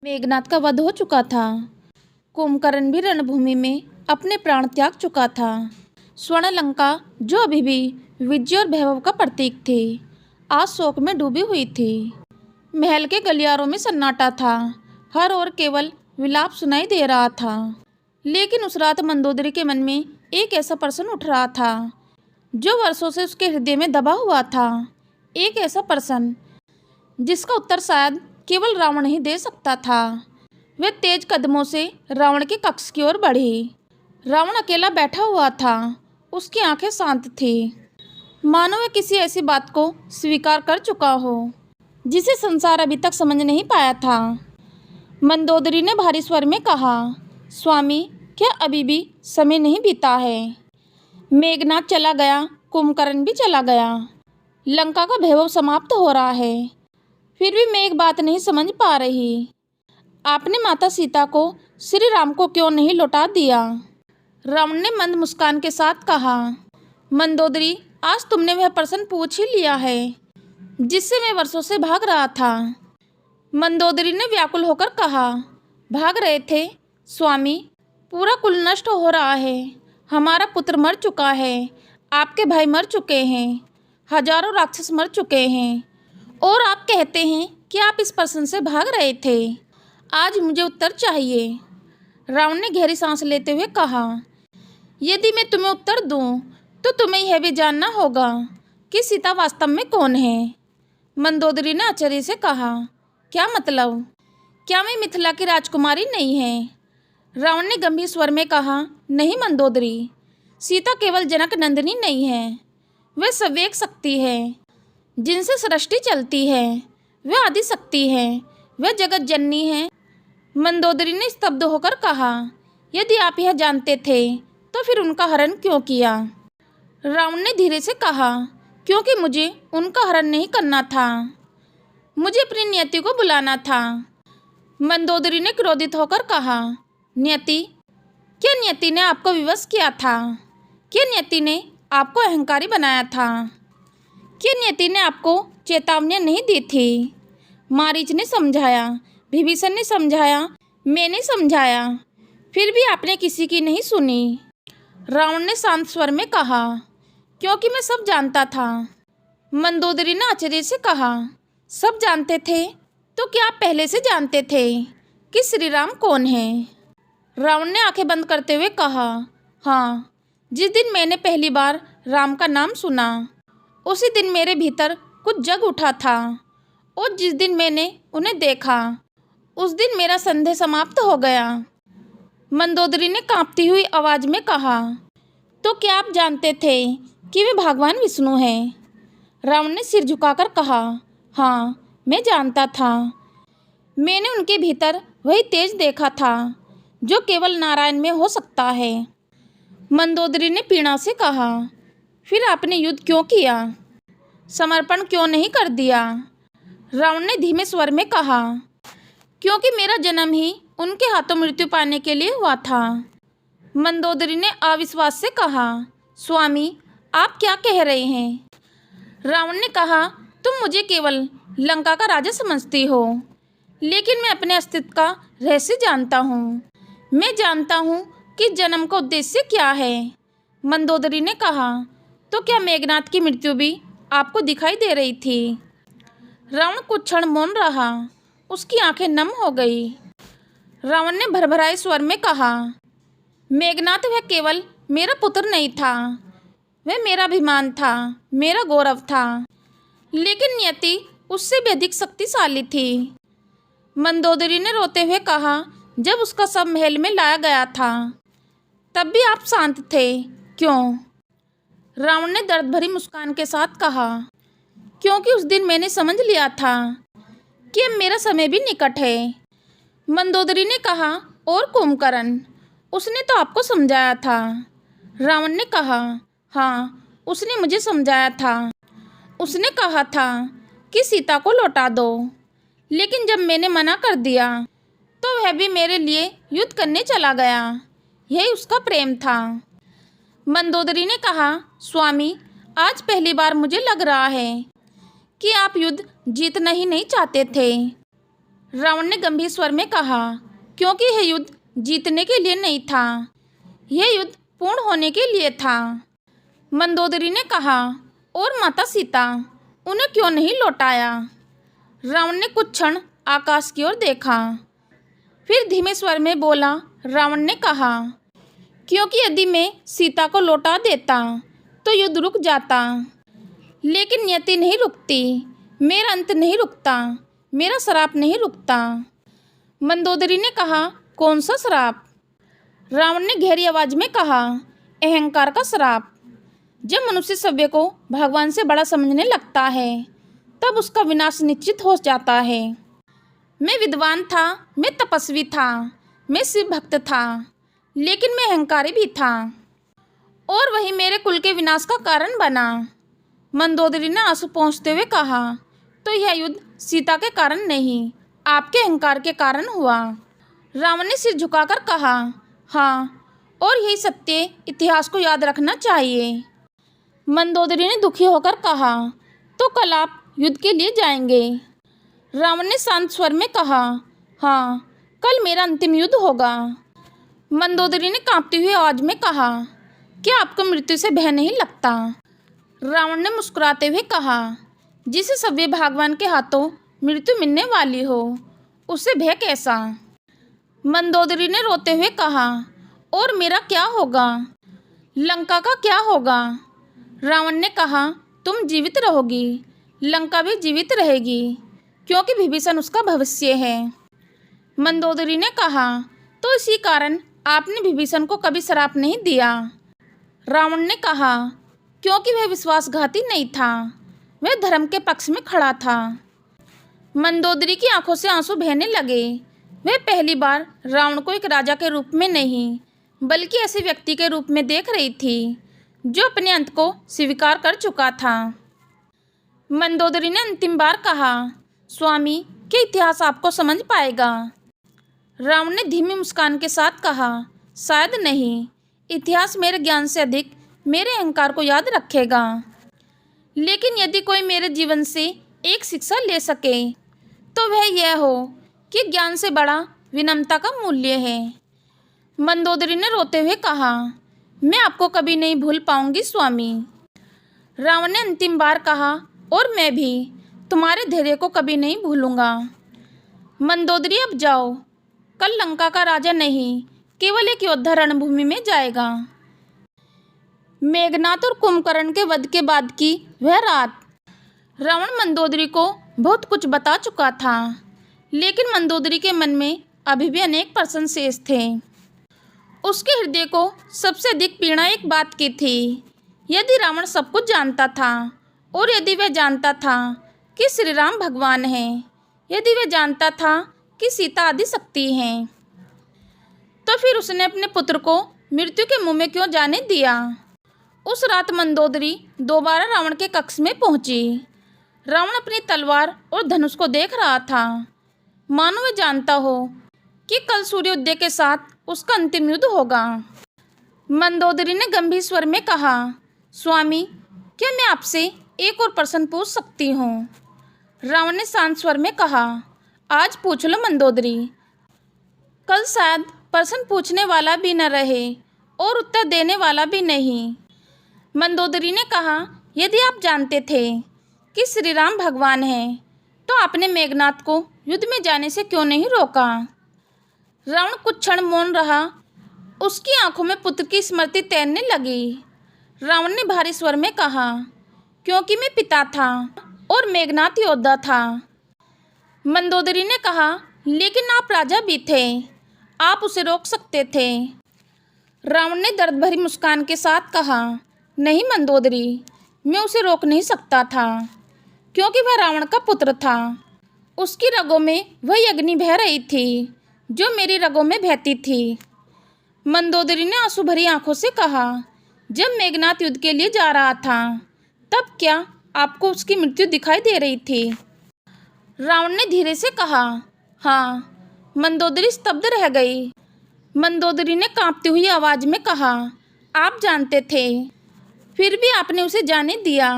मेघनाद का वध हो चुका था। कुंभकर्ण भी रणभूमि में अपने प्राण त्याग चुका था। स्वर्ण लंका, जो अभी भी विजय और वैभव का प्रतीक थी, आज शोक में डूबी हुई थी। महल के गलियारों में सन्नाटा था। हर ओर केवल विलाप सुनाई दे रहा था। लेकिन उस रात मंदोदरी के मन में एक ऐसा प्रश्न उठ रहा था जो वर्षों से उसके हृदय में दबा हुआ था। एक ऐसा प्रश्न जिसका उत्तर शायद केवल रावण ही दे सकता था। वह तेज कदमों से रावण के कक्ष की ओर बढ़ी। रावण अकेला बैठा हुआ था। उसकी आंखें शांत थी, मानो वह किसी ऐसी बात को स्वीकार कर चुका हो जिसे संसार अभी तक समझ नहीं पाया था। मंदोदरी ने भारी स्वर में कहा, स्वामी, क्या अभी भी समय नहीं बीता है? मेघनाद चला गया, कुंभकर्ण भी चला गया, लंका का वैभव समाप्त हो रहा है। फिर भी मैं एक बात नहीं समझ पा रही। आपने माता सीता को श्री राम को क्यों नहीं लौटा दिया? रावण ने मंद मुस्कान के साथ कहा, मंदोदरी, आज तुमने वह प्रश्न पूछ ही लिया है जिससे मैं वर्षों से भाग रहा था। मंदोदरी ने व्याकुल होकर कहा, भाग रहे थे? स्वामी, पूरा कुल नष्ट हो रहा है। हमारा पुत्र मर चुका है, आपके भाई मर चुके हैं, हजारों राक्षस मर चुके हैं, और आप कहते हैं कि आप इस प्रश्न से भाग रहे थे। आज मुझे उत्तर चाहिए। रावण ने गहरी सांस लेते हुए कहा, यदि मैं तुम्हें उत्तर दूं तो तुम्हें यह भी जानना होगा कि सीता वास्तव में कौन है। मंदोदरी ने आश्चर्य से कहा, क्या मतलब? क्या मैं मिथिला की राजकुमारी नहीं है? रावण ने गंभीर स्वर में कहा, नहीं मंदोदरी, सीता केवल जनक नंदिनी नहीं है, वह सवेक शक्ति है जिनसे सृष्टि चलती है। वह आदि शक्ति है, वह जगत जननी है। मंदोदरी ने स्तब्ध होकर कहा, यदि आप यह जानते थे तो फिर उनका हरण क्यों किया? रावण ने धीरे से कहा, क्योंकि मुझे उनका हरण नहीं करना था, मुझे अपनी नियति को बुलाना था। मंदोदरी ने क्रोधित होकर कहा, नियति? क्या नियति ने आपको विवश किया था? क्या नियति ने आपको अहंकारी बनाया था? क्या नियति ने आपको चेतावनियां नहीं दी थी? मारीच ने समझाया, विभीषण ने समझाया, मैंने समझाया, फिर भी आपने किसी की नहीं सुनी। रावण ने शांत स्वर में कहा, क्योंकि मैं सब जानता था। मंदोदरी ने आश्चर्य से कहा, सब जानते थे? तो क्या आप पहले से जानते थे कि श्री राम कौन है? रावण ने आंखें बंद करते हुए कहा, हाँ, जिस दिन मैंने पहली बार राम का नाम सुना उसी दिन मेरे भीतर कुछ जग उठा था, और जिस दिन मैंने उन्हें देखा उस दिन मेरा संदेह समाप्त हो गया। मंदोदरी ने कांपती हुई आवाज में कहा, तो क्या आप जानते थे कि वे भगवान विष्णु हैं? रावण ने सिर झुकाकर कहा, हाँ, मैं जानता था। मैंने उनके भीतर वही तेज देखा था जो केवल नारायण में हो सकता है। मंदोदरी ने पीड़ा से कहा, फिर आपने युद्ध क्यों किया? समर्पण क्यों नहीं कर दिया? रावण ने धीमे स्वर में कहा, क्योंकि मेरा जन्म ही उनके हाथों मृत्यु पाने के लिए हुआ था। मंदोदरी ने अविश्वास से कहा, स्वामी, आप क्या कह रहे हैं? रावण ने कहा, तुम मुझे केवल लंका का राजा समझती हो, लेकिन मैं अपने अस्तित्व का रहस्य जानता हूँ। मैं जानता हूँ कि जन्म का उद्देश्य क्या है। मंदोदरी ने कहा, तो क्या मेघनाद की मृत्यु भी आपको दिखाई दे रही थी? रावण कुछ क्षण मौन रहा, उसकी आंखें नम हो गई। रावण ने भरभराए स्वर में कहा, मेघनाद वह केवल मेरा पुत्र नहीं था, वह मेरा अभिमान था, मेरा गौरव था, लेकिन नियति उससे भी अधिक शक्तिशाली थी। मंदोदरी ने रोते हुए कहा, जब उसका शव महल में लाया गया था तब भी आप शांत थे, क्यों? रावण ने दर्द भरी मुस्कान के साथ कहा, क्योंकि उस दिन मैंने समझ लिया था कि अब मेरा समय भी निकट है। मंदोदरी ने कहा, और कुंभकर्ण? उसने तो आपको समझाया था। रावण ने कहा, हाँ, उसने मुझे समझाया था। उसने कहा था कि सीता को लौटा दो, लेकिन जब मैंने मना कर दिया तो वह भी मेरे लिए युद्ध करने चला गया। यही उसका प्रेम था। मंदोदरी ने कहा, स्वामी, आज पहली बार मुझे लग रहा है कि आप युद्ध जीतना ही नहीं चाहते थे। रावण ने गंभीर स्वर में कहा, क्योंकि यह युद्ध जीतने के लिए नहीं था, यह युद्ध पूर्ण होने के लिए था। मंदोदरी ने कहा, और माता सीता, उन्हें क्यों नहीं लौटाया? रावण ने कुछ क्षण आकाश की ओर देखा, फिर धीमे स्वर में बोला। रावण ने कहा, क्योंकि यदि मैं सीता को लौटा देता तो युद्ध रुक जाता, लेकिन नियति नहीं रुकती, मेरा अंत नहीं रुकता, मेरा श्राप नहीं रुकता। मंदोदरी ने कहा, कौन सा श्राप? रावण ने गहरी आवाज में कहा, अहंकार का श्राप। जब मनुष्य सभ्य को भगवान से बड़ा समझने लगता है तब उसका विनाश निश्चित हो जाता है। मैं विद्वान था, मैं तपस्वी था, मैं शिव भक्त था, लेकिन मैं अहंकारी भी था, और वही मेरे कुल के विनाश का कारण बना। मंदोदरी ने आंसू पोंछते हुए कहा, तो यह युद्ध सीता के कारण नहीं, आपके अहंकार के कारण हुआ। रावण ने सिर झुकाकर कहा, हाँ, और यही सत्य इतिहास को याद रखना चाहिए। मंदोदरी ने दुखी होकर कहा, तो कल आप युद्ध के लिए जाएंगे? रावण ने शांत स्वर में कहा, हाँ, कल मेरा अंतिम युद्ध होगा। मंदोदरी ने कांपती हुई आवाज में कहा, क्या आपको मृत्यु से भय नहीं लगता? रावण ने मुस्कुराते हुए कहा, जिसे सभ्य भगवान के हाथों मृत्यु मिलने वाली हो, उससे भय कैसा? मंदोदरी ने रोते हुए कहा, और मेरा क्या होगा? लंका का क्या होगा? रावण ने कहा, तुम जीवित रहोगी, लंका भी जीवित रहेगी, क्योंकि विभीषण उसका भविष्य है। मंदोदरी ने कहा, तो इसी कारण आपने विभीषण को कभी श्राप नहीं दिया? रावण ने कहा, क्योंकि वह विश्वासघाती नहीं था, वह धर्म के पक्ष में खड़ा था। मंदोदरी की आंखों से आंसू बहने लगे। वह पहली बार रावण को एक राजा के रूप में नहीं, बल्कि ऐसे व्यक्ति के रूप में देख रही थी जो अपने अंत को स्वीकार कर चुका था। मंदोदरी ने अंतिम बार कहा, स्वामी, क्या इतिहास आपको समझ पाएगा? रावण ने धीमी मुस्कान के साथ कहा, शायद नहीं, इतिहास मेरे ज्ञान से अधिक मेरे अहंकार को याद रखेगा। लेकिन यदि कोई मेरे जीवन से एक शिक्षा ले सके तो वह यह हो कि ज्ञान से बड़ा विनम्रता का मूल्य है। मंदोदरी ने रोते हुए कहा, मैं आपको कभी नहीं भूल पाऊंगी स्वामी। रावण ने अंतिम बार कहा, और मैं भी तुम्हारे धैर्य को कभी नहीं भूलूंगा। मंदोदरी, अब जाओ, कल लंका का राजा नहीं, केवल एक योद्धा रणभूमि में जाएगा। मेघनाद और कुंभकर्ण के वध के बाद की वह रात। रावण मंदोदरी को बहुत कुछ बता चुका था, लेकिन मंदोदरी के मन में अभी भी अनेक प्रश्न शेष थे। उसके हृदय को सबसे अधिक पीड़ा एक बात की थी। यदि रावण सब कुछ जानता था, और यदि वह जानता था कि श्री राम भगवान हैं, यदि वह जानता था कि सीता आदि शक्ति हैं, तो फिर उसने अपने पुत्र को मृत्यु के मुंह में क्यों जाने दिया? उस रात मंदोदरी दोबारा रावण के कक्ष में पहुंची। रावण अपनी तलवार और धनुष को देख रहा था, मानो वह जानता हो कि कल सूर्योदय के साथ उसका अंतिम युद्ध होगा। मंदोदरी ने गंभीर स्वर में कहा, स्वामी, क्या मैं आपसे एक और प्रश्न पूछ सकती हूँ? रावण ने शांत स्वर में कहा, आज पूछ लो मंदोदरी, कल शायद प्रश्न पूछने वाला भी न रहे और उत्तर देने वाला भी नहीं। मंदोदरी ने कहा, यदि आप जानते थे कि श्री राम भगवान हैं, तो आपने मेघनाद को युद्ध में जाने से क्यों नहीं रोका? रावण कुछ क्षण मौन रहा। उसकी आंखों में पुत्र की स्मृति तैरने लगी। रावण ने भारी स्वर में कहा, क्योंकि मैं पिता था और मेघनाद योद्धा था। मंदोदरी ने कहा, लेकिन आप राजा भी थे, आप उसे रोक सकते थे। रावण ने दर्द भरी मुस्कान के साथ कहा, नहीं मंदोदरी, मैं उसे रोक नहीं सकता था, क्योंकि वह रावण का पुत्र था। उसकी रगों में वही अग्नि बह रही थी जो मेरी रगों में बहती थी। मंदोदरी ने आंसू भरी आंखों से कहा, जब मेघनाद युद्ध के लिए जा रहा था, तब क्या आपको उसकी मृत्यु दिखाई दे रही थी? रावण ने धीरे से कहा, हाँ। मंदोदरी स्तब्ध रह गई। मंदोदरी ने कांपती हुई आवाज में कहा, आप जानते थे, फिर भी आपने उसे जाने दिया।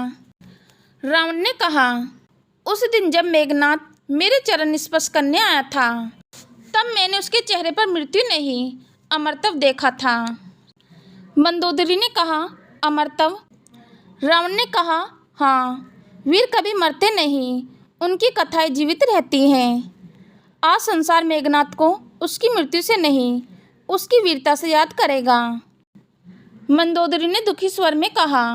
रावण ने कहा, उस दिन जब मेघनाद मेरे चरण स्पर्श करने आया था, तब मैंने उसके चेहरे पर मृत्यु नहीं अमरत्व देखा था। मंदोदरी ने कहा, अमरत्व? रावण ने कहा, हाँ, वीर कभी मरते नहीं, उनकी कथाएं जीवित रहती हैं। आज संसार मेघनाथ को उसकी मृत्यु से नहीं, उसकी वीरता से याद करेगा। मंदोदरी ने दुखी स्वर में कहा,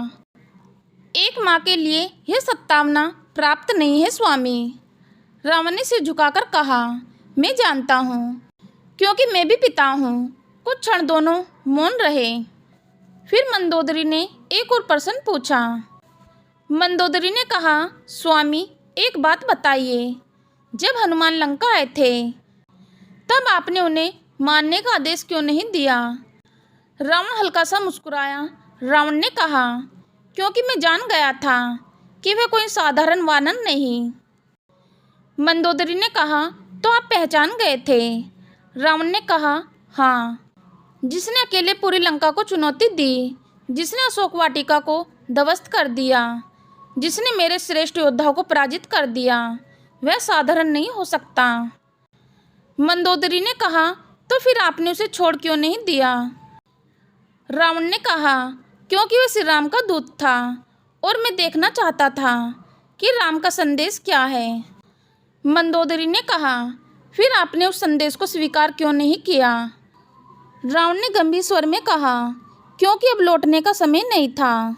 एक माँ के लिए यह सत्तावना प्राप्त नहीं है स्वामी। रावण ने सिर झुकाकर कहा, मैं जानता हूँ, क्योंकि मैं भी पिता हूँ। कुछ क्षण दोनों मौन रहे। फिर मंदोदरी ने एक और प्रश्न पूछा। मंदोदरी ने कहा, स्वामी, एक बात बताइए, जब हनुमान लंका आए थे तब आपने उन्हें मारने का आदेश क्यों नहीं दिया? रावण हल्का सा मुस्कुराया। रावण ने कहा, क्योंकि मैं जान गया था कि वे कोई साधारण वानर नहीं। मंदोदरी ने कहा, तो आप पहचान गए थे? रावण ने कहा, हाँ, जिसने अकेले पूरी लंका को चुनौती दी, जिसने अशोक वाटिका को ध्वस्त कर दिया, जिसने मेरे श्रेष्ठ योद्धाओं को पराजित कर दिया, वह साधारण नहीं हो सकता। मंदोदरी ने कहा, तो फिर आपने उसे छोड़ क्यों नहीं दिया? रावण ने कहा, क्योंकि वह श्री राम का दूत था और मैं देखना चाहता था कि राम का संदेश क्या है। मंदोदरी ने कहा, फिर आपने उस संदेश को स्वीकार क्यों नहीं किया? रावण ने गंभीर स्वर में कहा, क्योंकि अब लौटने का समय नहीं था।